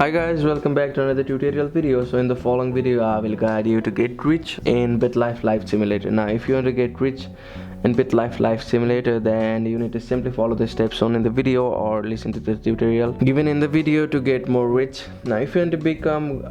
Hi guys, welcome back to another tutorial video. So in the following video I will guide you to get rich in BitLife Life Simulator. Now if you want to get rich in BitLife Life Simulator, then you need to simply follow the steps shown in the video or listen to the tutorial given in the video to get more rich. Now if you want to become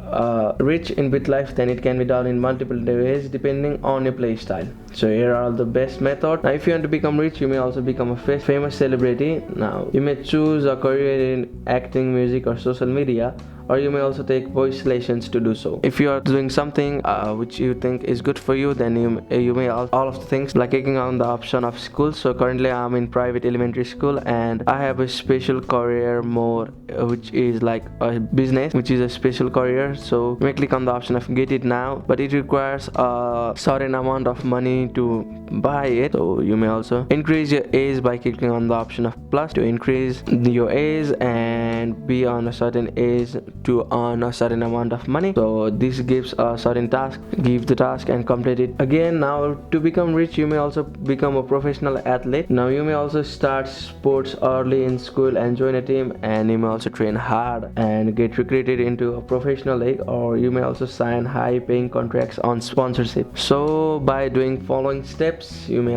rich in BitLife, then it can be done in multiple ways depending on your play style. So here are the best methods. Now if you want to become rich, you may also become a famous celebrity. Now you may choose a career in acting, music or social media, or you may also take voice lessons to do so. If you are doing something which you think is good for you, then you may all of the things like clicking on the option of school. So currently I'm in private elementary school and I have a special career mode which is like a business, which is a special career. So you may click on the option of get it now, but it requires a certain amount of money to buy it. So you may also increase your age by clicking on the option of plus to increase your age and be on a certain age to earn a certain amount of money. So this gives a certain task, give the task and complete it again. Now to become rich, you may also become a professional athlete. Now you may also start sports early in school and join a team, and you may also train hard and get recruited into a professional league, or you may also sign high paying contracts on sponsorship. So by doing following steps, you may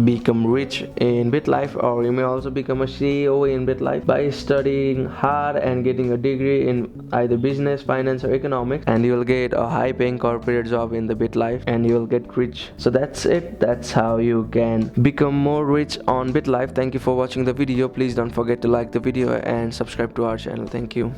become rich in BitLife, or you may also become a CEO in BitLife by studying hard and getting a degree in either business, finance or economics, and you will get a high paying corporate job in the BitLife and you will get rich. So that's it. That's how you can become more rich on BitLife. Thank you for watching the video. Please don't forget to like the video and subscribe to our channel. Thank you.